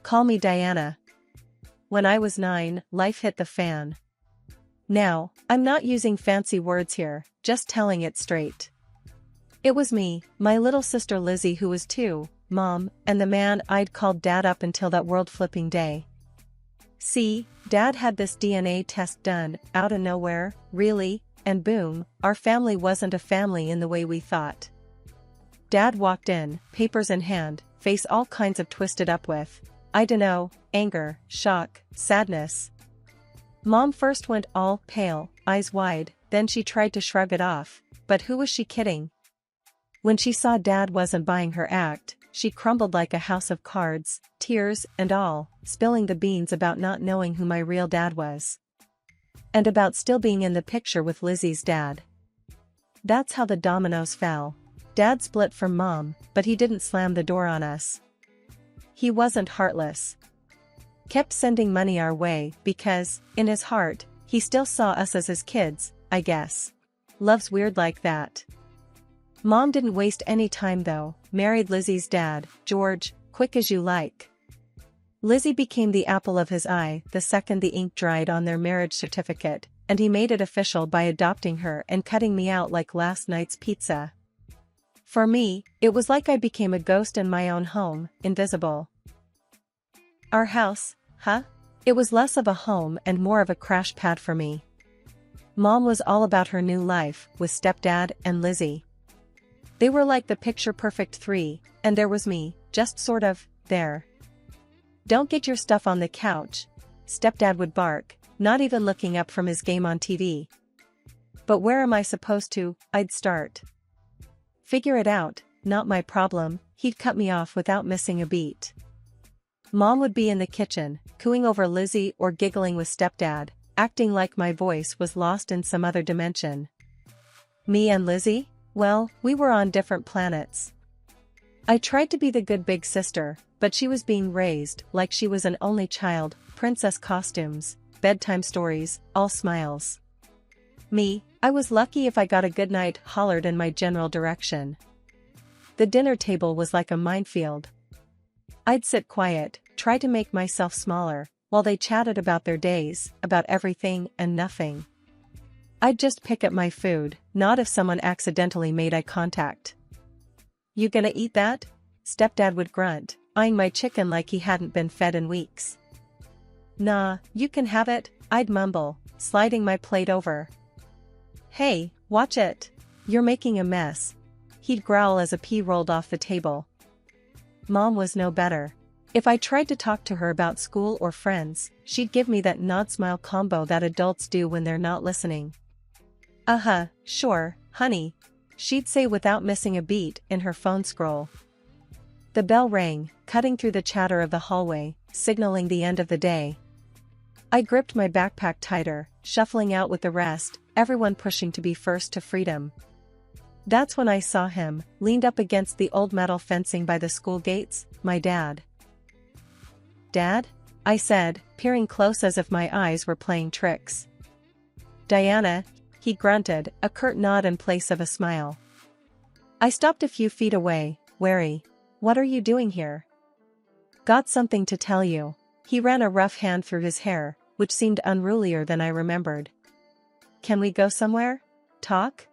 Call me Diana. When I was 9, life hit the fan. Now, I'm not using fancy words here, just telling it straight. It was me, my little sister Lizzie who was 2, Mom, and the man I'd called Dad up until that world-flipping day. See, Dad had this DNA test done, out of nowhere, really, and boom, our family wasn't a family in the way we thought. Dad walked in, papers in hand, face all kinds of twisted up with, I dunno, anger, shock, sadness. Mom first went all pale, eyes wide, then she tried to shrug it off, but who was she kidding? When she saw Dad wasn't buying her act, she crumbled like a house of cards, tears and all, spilling the beans about not knowing who my real dad was. And about still being in the picture with Lizzie's dad. That's how the dominoes fell. Dad split from Mom, but he didn't slam the door on us. He wasn't heartless. Kept sending money our way because, in his heart, he still saw us as his kids, I guess. Love's weird like that. Mom didn't waste any time though, married Lizzie's dad, George, quick as you like. Lizzie became the apple of his eye the second the ink dried on their marriage certificate, and he made it official by adopting her and cutting me out like last night's pizza. For me, it was like I became a ghost in my own home, invisible. Our house, huh? It was less of a home and more of a crash pad for me. Mom was all about her new life, with stepdad and Lizzie. They were like the picture-perfect 3, and there was me, just sort of, there. Don't get your stuff on the couch, stepdad would bark, not even looking up from his game on TV. But where am I supposed to, I'd start. Figure it out, not my problem, he'd cut me off without missing a beat. Mom would be in the kitchen, cooing over Lizzie or giggling with stepdad, acting like my voice was lost in some other dimension. Me and Lizzie? Well, we were on different planets. I tried to be the good big sister, but she was being raised like she was an only child, princess costumes, bedtime stories, all smiles. Me, I was lucky if I got a goodnight hollered in my general direction. The dinner table was like a minefield. I'd sit quiet, try to make myself smaller, while they chatted about their days, about everything and nothing. I'd just pick at my food, not if someone accidentally made eye contact. You gonna eat that? Stepdad would grunt, eyeing my chicken like he hadn't been fed in weeks. Nah, you can have it, I'd mumble, sliding my plate over. Hey, watch it. You're making a mess. He'd growl as a pea rolled off the table. Mom was no better. If I tried to talk to her about school or friends, she'd give me that nod-smile combo that adults do when they're not listening. Sure, honey, she'd say without missing a beat in her phone scroll. The bell rang, cutting through the chatter of the hallway, signaling the end of the day. I gripped my backpack tighter, shuffling out with the rest, everyone pushing to be first to freedom. That's when I saw him, leaned up against the old metal fencing by the school gates, my dad. Dad? I said, peering close as if my eyes were playing tricks. Diana, he grunted, a curt nod in place of a smile. I stopped a few feet away, wary. What are you doing here? Got something to tell you. He ran a rough hand through his hair, which seemed unrulier than I remembered. Can we go somewhere? Talk?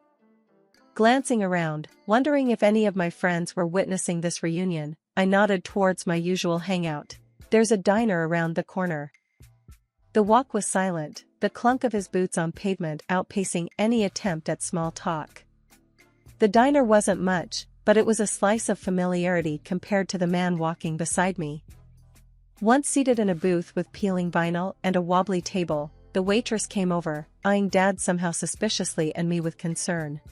Glancing around, wondering if any of my friends were witnessing this reunion, I nodded towards my usual hangout. There's a diner around the corner. The walk was silent, the clunk of his boots on pavement outpacing any attempt at small talk. The diner wasn't much, but it was a slice of familiarity compared to the man walking beside me. Once seated in a booth with peeling vinyl and a wobbly table, the waitress came over, eyeing Dad somehow suspiciously and me with concern.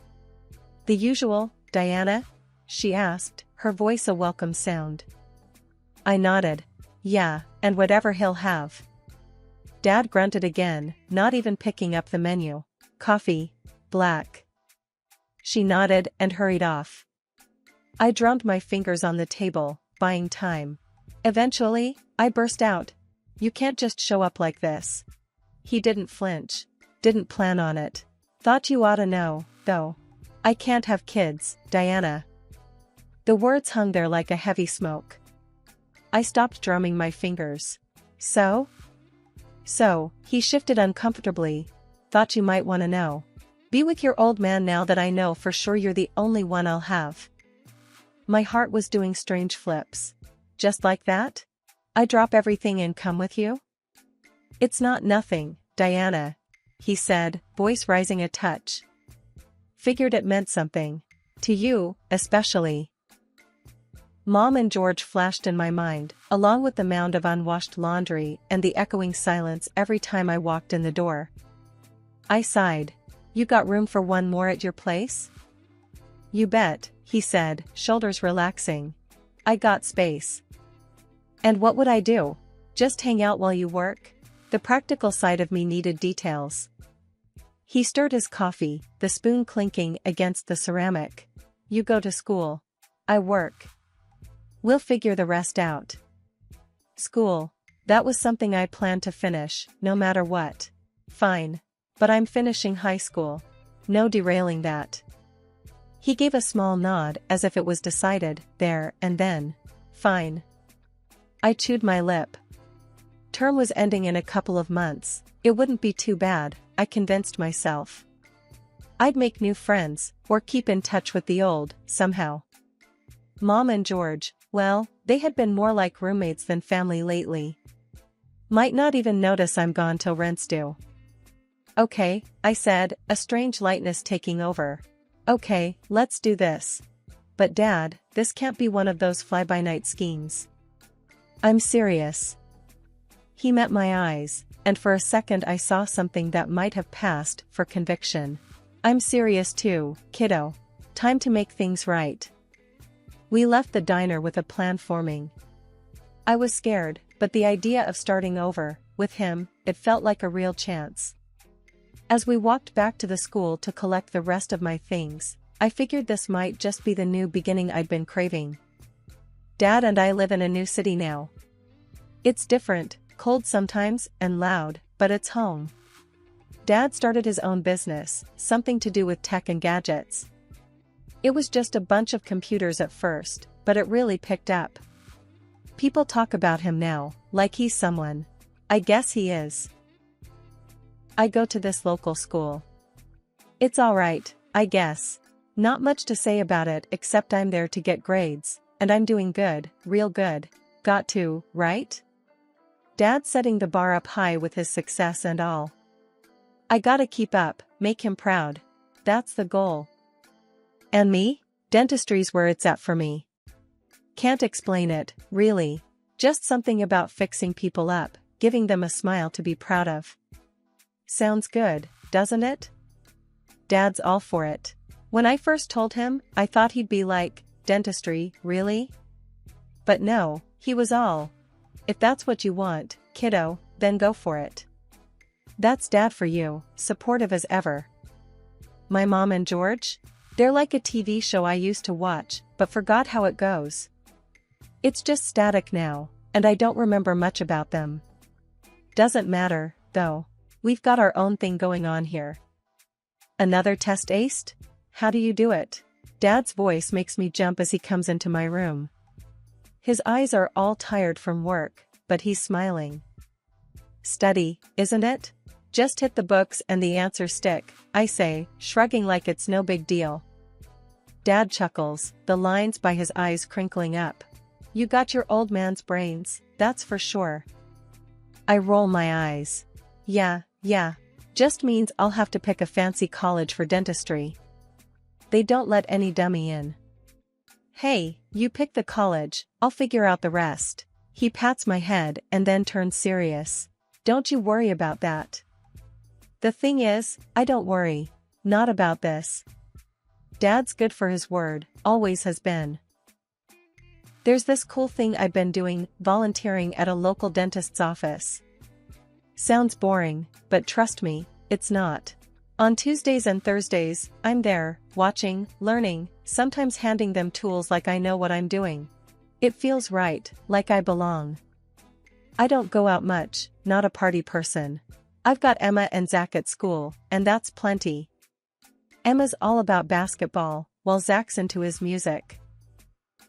The usual, Diana? She asked, her voice a welcome sound. I nodded. Yeah, and whatever he'll have. Dad grunted again, not even picking up the menu. Coffee, black. She nodded and hurried off. I drummed my fingers on the table, buying time. Eventually, I burst out. You can't just show up like this. He didn't flinch. Didn't plan on it. Thought you oughta know, though. I can't have kids, Diana. The words hung there like a heavy smoke. I stopped drumming my fingers. So, he shifted uncomfortably. Thought you might want to know. Be with your old man now that I know for sure you're the only one I'll have. My heart was doing strange flips. Just like that? I drop everything and come with you? It's not nothing, Diana, he said, voice rising a touch. Figured it meant something. To you, especially. Mom and George flashed in my mind, along with the mound of unwashed laundry and the echoing silence every time I walked in the door. I sighed. You got room for one more at your place? You bet, he said, shoulders relaxing. I got space. And what would I do? Just hang out while you work? The practical side of me needed details. He stirred his coffee, the spoon clinking against the ceramic. You go to school. I work. We'll figure the rest out. School. That was something I planned to finish, no matter what. Fine. But I'm finishing high school. No derailing that. He gave a small nod as if it was decided, there and then. Fine. I chewed my lip. Term was ending in a couple of months. It wouldn't be too bad, I convinced myself. I'd make new friends, or keep in touch with the old, somehow. Mom and George, well, they had been more like roommates than family lately. Might not even notice I'm gone till rent's due. Okay, I said, a strange lightness taking over. Okay, let's do this. But Dad, this can't be one of those fly-by-night schemes. I'm serious. He met my eyes, and for a second I saw something that might have passed for conviction. I'm serious too, kiddo. Time to make things right. We left the diner with a plan forming. I was scared, but the idea of starting over, with him, it felt like a real chance. As we walked back to the school to collect the rest of my things, I figured this might just be the new beginning I'd been craving. Dad and I live in a new city now. It's different, cold sometimes, and loud, but it's home. Dad started his own business, something to do with tech and gadgets. It was just a bunch of computers at first, but it really picked up. People talk about him now, like he's someone. I guess he is. I go to this local school. It's alright, I guess. Not much to say about it except I'm there to get grades, and I'm doing good, real good. Got to, right? Dad's setting the bar up high with his success and all. I gotta keep up, make him proud. That's the goal. And me? Dentistry's where it's at for me. Can't explain it, really. Just something about fixing people up, giving them a smile to be proud of. Sounds good, doesn't it? Dad's all for it. When I first told him, I thought he'd be like, dentistry, really? But no, he was all. If that's what you want, kiddo, then go for it. That's Dad for you, supportive as ever. My mom and George? They're like a TV show I used to watch, but forgot how it goes. It's just static now, and I don't remember much about them. Doesn't matter, though. We've got our own thing going on here. Another test aced? How do you do it? Dad's voice makes me jump as he comes into my room. His eyes are all tired from work, but he's smiling. Study, isn't it? Just hit the books and the answers stick, I say, shrugging like it's no big deal. Dad chuckles, the lines by his eyes crinkling up. You got your old man's brains, that's for sure. I roll my eyes. Yeah, just means I'll have to pick a fancy college for dentistry. They don't let any dummy in. Hey, you pick the college, I'll figure out the rest. He pats my head and then turns serious. Don't you worry about that. The thing is, I don't worry. Not about this. Dad's good for his word, always has been. There's this cool thing I've been doing, volunteering at a local dentist's office. Sounds boring, but trust me, it's not. On Tuesdays and Thursdays, I'm there, watching, learning, sometimes handing them tools like I know what I'm doing. It feels right, like I belong. I don't go out much, not a party person. I've got Emma and Zach at school, and that's plenty. Emma's all about basketball, while Zach's into his music.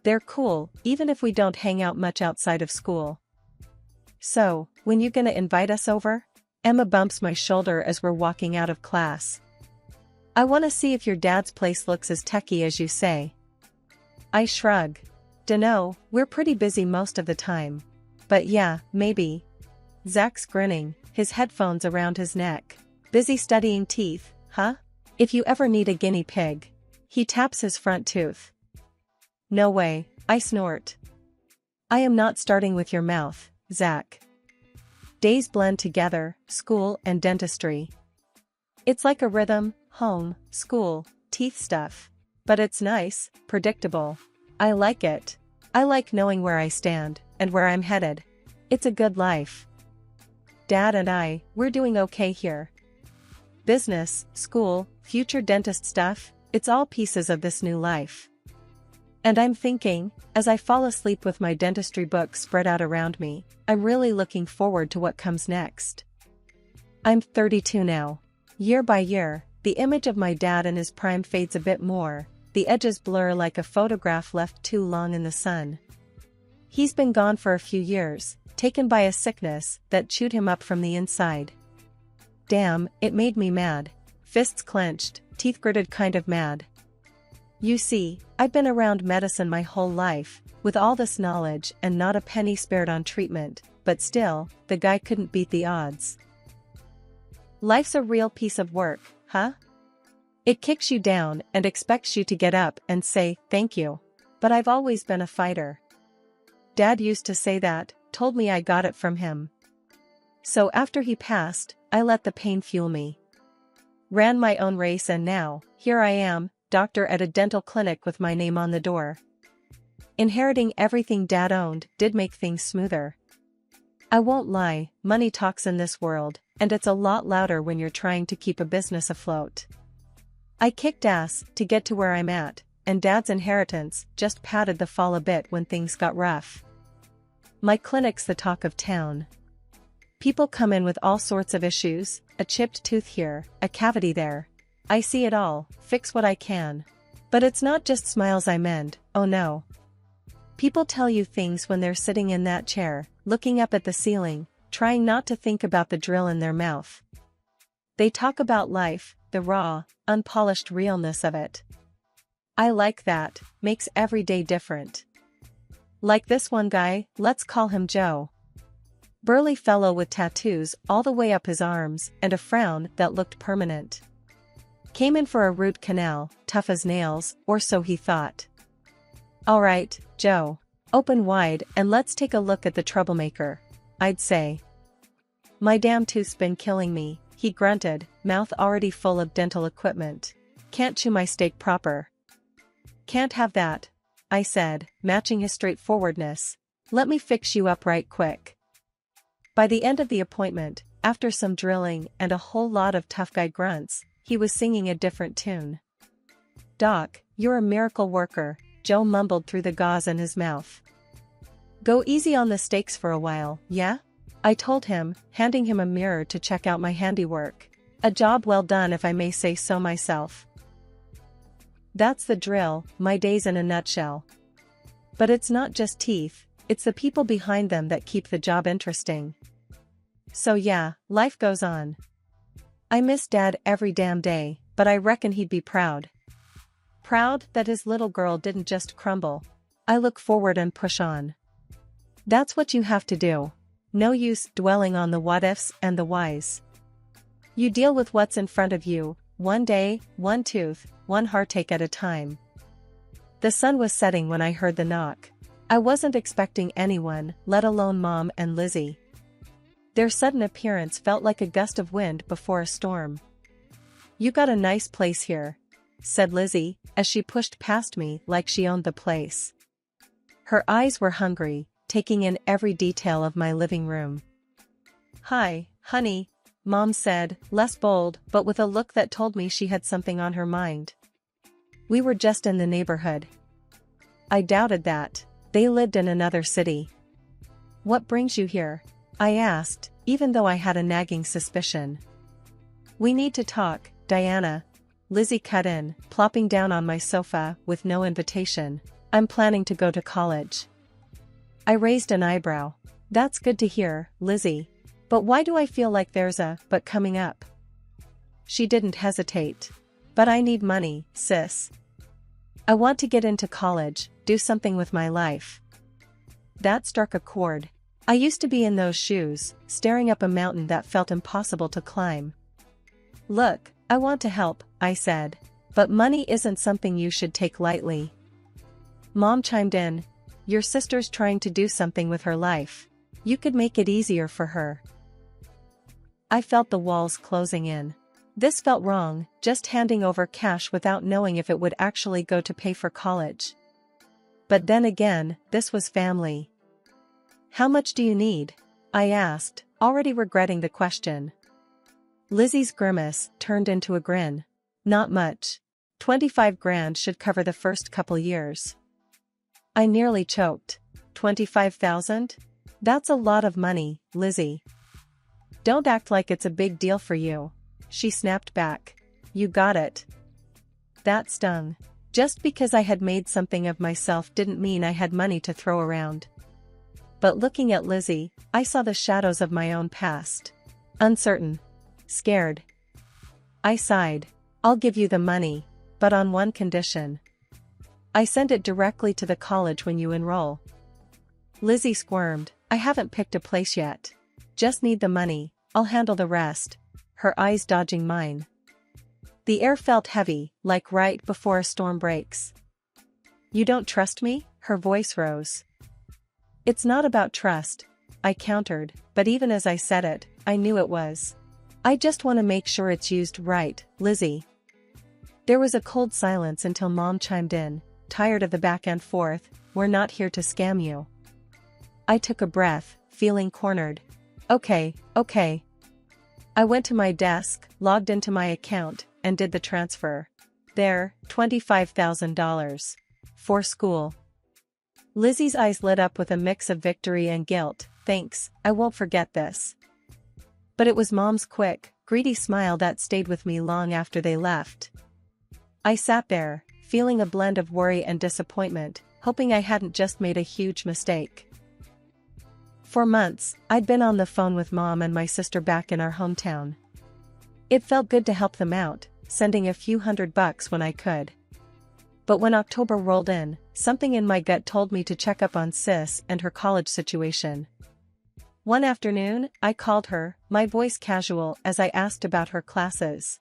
They're cool, even if we don't hang out much outside of school. So, when you gonna invite us over? Emma bumps my shoulder as we're walking out of class. I wanna see if your dad's place looks as techy as you say. I shrug. Dunno, we're pretty busy most of the time. But yeah, maybe. Zach's grinning, his headphones around his neck. Busy studying teeth, huh? If you ever need a guinea pig. He taps his front tooth. No way, I snort. I am not starting with your mouth, Zach. Days blend together, school and dentistry. It's like a rhythm, home, school, teeth stuff. But it's nice, predictable. I like it. I like knowing where I stand, and where I'm headed. It's a good life. Dad and we're doing okay here. Business, school, future dentist stuff, it's all pieces of this new life. And I'm thinking, as I fall asleep with my dentistry book spread out around me, I'm really looking forward to what comes next. I'm 32 now. Year by year, the image of my dad in his prime fades a bit more, the edges blur like a photograph left too long in the sun. He's been gone for a few years, taken by a sickness that chewed him up from the inside. Damn, it made me mad. Fists clenched, teeth gritted, kind of mad. You see, I've been around medicine my whole life, with all this knowledge and not a penny spared on treatment, but still, the guy couldn't beat the odds. Life's a real piece of work, huh? It kicks you down and expects you to get up and say, thank you. But I've always been a fighter. Dad used to say that, told me I got it from him. So after he passed, I let the pain fuel me. Ran my own race, and now, here I am, doctor at a dental clinic with my name on the door. Inheriting everything Dad owned did make things smoother. I won't lie, money talks in this world, and it's a lot louder when you're trying to keep a business afloat. I kicked ass to get to where I'm at, and Dad's inheritance just padded the fall a bit when things got rough. My clinic's the talk of town. People come in with all sorts of issues, a chipped tooth here, a cavity there. I see it all, fix what I can. But it's not just smiles I mend, oh no. People tell you things when they're sitting in that chair, looking up at the ceiling, trying not to think about the drill in their mouth. They talk about life, the raw, unpolished realness of it. I like that, makes every day different. Like this one guy, let's call him Joe. Burly fellow with tattoos all the way up his arms and a frown that looked permanent. Came in for a root canal, tough as nails, or so he thought. Alright, Joe. Open wide and let's take a look at the troublemaker, I'd say. My damn tooth's been killing me, he grunted, mouth already full of dental equipment. Can't chew my steak proper. Can't have that, I said, matching his straightforwardness. Let me fix you up right quick. By the end of the appointment, after some drilling and a whole lot of tough guy grunts, he was singing a different tune. Doc, you're a miracle worker, Joe mumbled through the gauze in his mouth. Go easy on the steaks for a while, yeah? I told him, handing him a mirror to check out my handiwork. A job well done if I may say so myself. That's the drill, my days in a nutshell. But it's not just teeth, it's the people behind them that keep the job interesting. So yeah, life goes on. I miss Dad every damn day, but I reckon he'd be proud. Proud that his little girl didn't just crumble. I look forward and push on. That's what you have to do. No use dwelling on the what-ifs and the whys. You deal with what's in front of you, one day, one tooth, one heartache at a time. The sun was setting when I heard the knock. I wasn't expecting anyone, let alone Mom and Lizzie. Their sudden appearance felt like a gust of wind before a storm. You got a nice place here, said Lizzie, as she pushed past me like she owned the place. Her eyes were hungry, taking in every detail of my living room. Hi, honey, Mom said, less bold but with a look that told me she had something on her mind. We were just in the neighborhood. I doubted that. They lived in another city. What brings you here? I asked, even though I had a nagging suspicion. We need to talk, Diana. Lizzie cut in, plopping down on my sofa with no invitation. I'm planning to go to college. I raised an eyebrow. That's good to hear, Lizzie. But why do I feel like there's a but coming up? She didn't hesitate. But I need money, sis. I want to get into college, do something with my life. That struck a chord. I used to be in those shoes, staring up a mountain that felt impossible to climb. Look, I want to help, I said. But money isn't something you should take lightly. Mom chimed in. Your sister's trying to do something with her life. You could make it easier for her. I felt the walls closing in. This felt wrong, just handing over cash without knowing if it would actually go to pay for college. But then again, this was family. How much do you need? I asked, already regretting the question. Lizzie's grimace turned into a grin. Not much. 25 grand should cover the first couple years. I nearly choked. 25,000? That's a lot of money, Lizzie. Don't act like it's a big deal for you. She snapped back. You got it. That stung. Just because I had made something of myself didn't mean I had money to throw around. But looking at Lizzie, I saw the shadows of my own past. Uncertain. Scared. I sighed. I'll give you the money, but on one condition. I send it directly to the college when you enroll. Lizzie squirmed. I haven't picked a place yet. Just need the money, I'll handle the rest. Her eyes dodging mine. The air felt heavy, like right before a storm breaks. You don't trust me? Her voice rose. It's not about trust, I countered, but even as I said it, I knew it was. I just want to make sure it's used right, Lizzie. There was a cold silence until Mom chimed in, tired of the back and forth, we're not here to scam you. I took a breath, feeling cornered. Okay. I went to my desk, logged into my account, and did the transfer. There, $25,000. For school. Lizzie's eyes lit up with a mix of victory and guilt. Thanks, I won't forget this. But it was Mom's quick, greedy smile that stayed with me long after they left. I sat there, feeling a blend of worry and disappointment, hoping I hadn't just made a huge mistake. For months, I'd been on the phone with Mom and my sister back in our hometown. It felt good to help them out, sending a few $100 when I could. But when October rolled in, something in my gut told me to check up on Sis and her college situation. One afternoon, I called her, my voice casual as I asked about her classes.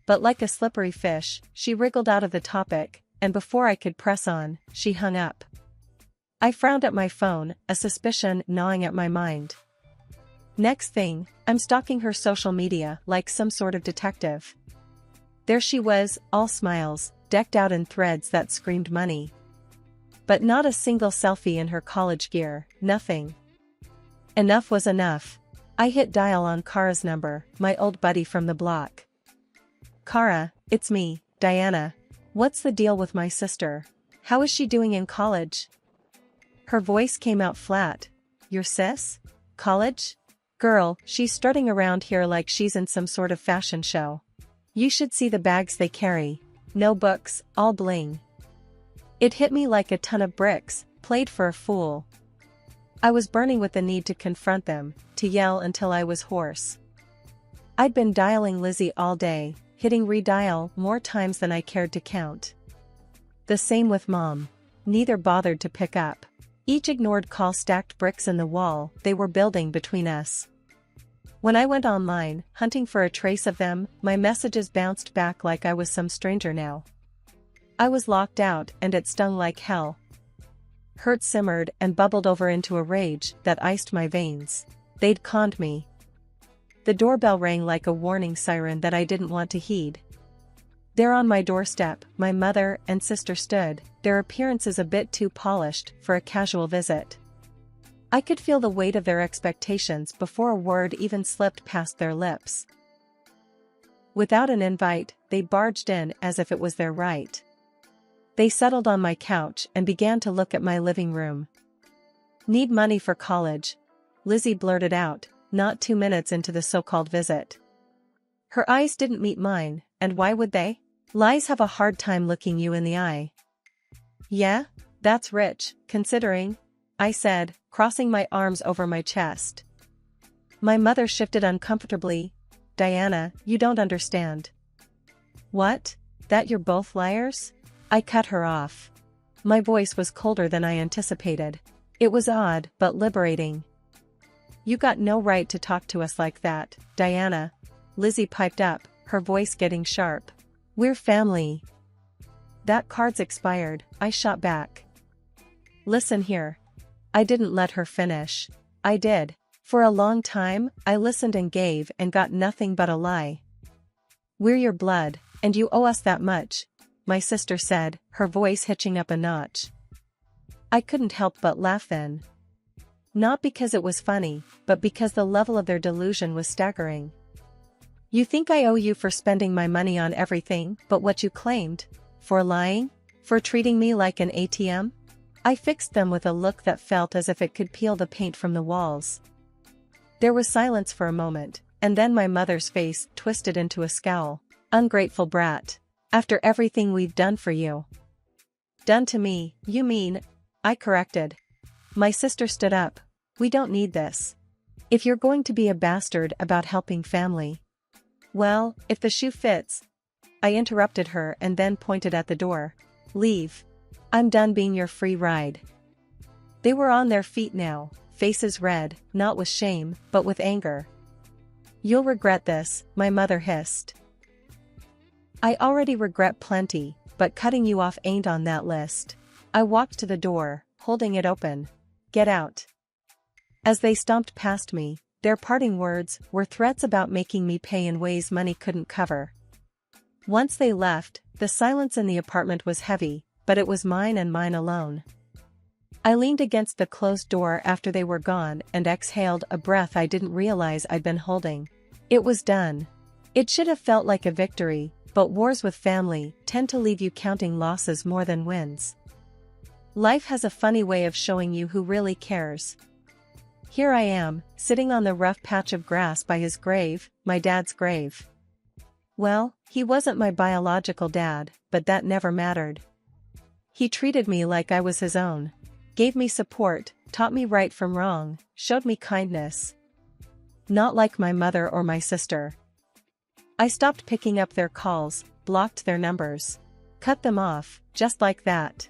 But like a slippery fish, she wriggled out of the topic, and before I could press on, she hung up. I frowned at my phone, a suspicion gnawing at my mind. Next thing, I'm stalking her social media like some sort of detective. There she was, all smiles, decked out in threads that screamed money. But not a single selfie in her college gear, nothing. Enough was enough. I hit dial on Kara's number, my old buddy from the block. Kara, it's me, Diana. What's the deal with my sister? How is she doing in college? Her voice came out flat. Your sis? College? Girl, she's strutting around here like she's in some sort of fashion show. You should see the bags they carry. No books, all bling. It hit me like a ton of bricks, played for a fool. I was burning with the need to confront them, to yell until I was hoarse. I'd been dialing Lizzie all day, hitting redial more times than I cared to count. The same with Mom. Neither bothered to pick up. Each ignored call stacked bricks in the wall they were building between us. When I went online, hunting for a trace of them, my messages bounced back like I was some stranger now. I was locked out and it stung like hell. Hurt simmered and bubbled over into a rage that iced my veins. They'd conned me. The doorbell rang like a warning siren that I didn't want to heed. There on my doorstep, my mother and sister stood, their appearances a bit too polished for a casual visit. I could feel the weight of their expectations before a word even slipped past their lips. Without an invite, they barged in as if it was their right. They settled on my couch and began to look at my living room. Need money for college, Lizzie blurted out, not 2 minutes into the so-called visit. Her eyes didn't meet mine, and why would they? Lies have a hard time looking you in the eye. Yeah? That's rich, considering, I said, crossing my arms over my chest. My mother shifted uncomfortably. Diana, you don't understand. What? That you're both liars? I cut her off. My voice was colder than I anticipated. It was odd, but liberating. You got no right to talk to us like that, Diana. Lizzie piped up, her voice getting sharp. We're family. That card's expired, I shot back. Listen here. I didn't let her finish. I did. For a long time, I listened and gave and got nothing but a lie. We're your blood, and you owe us that much, my sister said, her voice hitching up a notch. I couldn't help but laugh then. Not because it was funny, but because the level of their delusion was staggering. You think I owe you for spending my money on everything but what you claimed? For lying? For treating me like an ATM? I fixed them with a look that felt as if it could peel the paint from the walls. There was silence for a moment, and then my mother's face twisted into a scowl. Ungrateful brat. After everything we've done for you. Done to me, you mean? I corrected. My sister stood up. We don't need this. If you're going to be a bastard about helping family. Well, if the shoe fits. I interrupted her and then pointed at the door. Leave. I'm done being your free ride. They were on their feet now, faces red, not with shame, but with anger. You'll regret this, my mother hissed. I already regret plenty, but cutting you off ain't on that list. I walked to the door, holding it open. Get out. As they stomped past me, their parting words were threats about making me pay in ways money couldn't cover. Once they left, the silence in the apartment was heavy, but it was mine and mine alone. I leaned against the closed door after they were gone and exhaled a breath I didn't realize I'd been holding. It was done. It should have felt like a victory, but wars with family tend to leave you counting losses more than wins. Life has a funny way of showing you who really cares. Here I am, sitting on the rough patch of grass by his grave, my dad's grave. Well, he wasn't my biological dad, but that never mattered. He treated me like I was his own. Gave me support, taught me right from wrong, showed me kindness. Not like my mother or my sister. I stopped picking up their calls, blocked their numbers. Cut them off, just like that.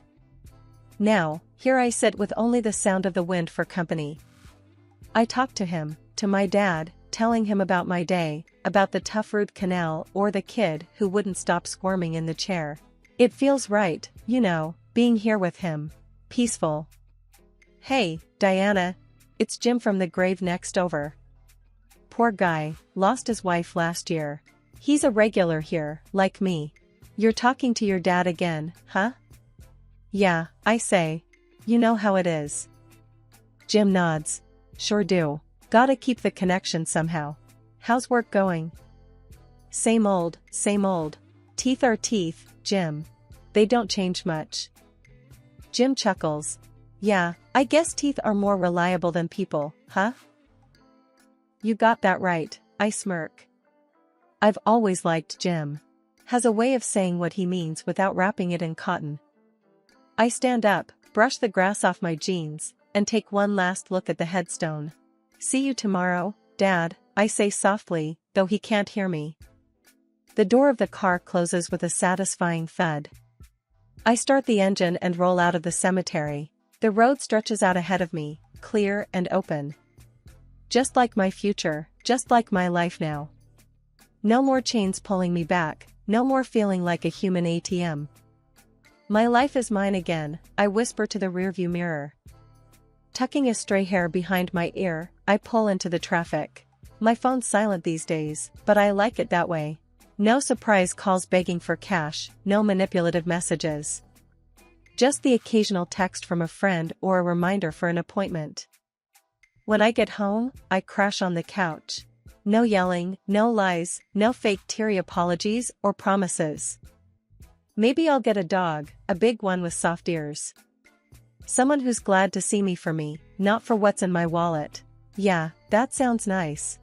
Now, here I sit with only the sound of the wind for company. I talked to him, to my dad, telling him about my day, about the tough root canal or the kid who wouldn't stop squirming in the chair. It feels right, you know, being here with him. Peaceful. Hey, Diana. It's Jim from the grave next over. Poor guy, lost his wife last year. He's a regular here, like me. You're talking to your dad again, huh? Yeah, I say. You know how it is. Jim nods. Sure do. Gotta keep the connection somehow. How's work going? Same old, same old. Teeth are teeth, Jim. They don't change much. Jim chuckles. Yeah, I guess teeth are more reliable than people, huh? You got that right, I smirk. I've always liked Jim. Has a way of saying what he means without wrapping it in cotton. I stand up, brush the grass off my jeans, and take one last look at the headstone. See you tomorrow, Dad, I say softly, though he can't hear me. The door of the car closes with a satisfying thud. I start the engine and roll out of the cemetery. The road stretches out ahead of me, clear and open. Just like my future, just like my life now. No more chains pulling me back, no more feeling like a human ATM. My life is mine again, I whisper to the rearview mirror. Tucking a stray hair behind my ear, I pull into the traffic. My phone's silent these days, but I like it that way. No surprise calls begging for cash, no manipulative messages. Just the occasional text from a friend or a reminder for an appointment. When I get home, I crash on the couch. No yelling, no lies, no fake teary apologies or promises. Maybe I'll get a dog, a big one with soft ears. Someone who's glad to see me for me, not for what's in my wallet. Yeah, that sounds nice.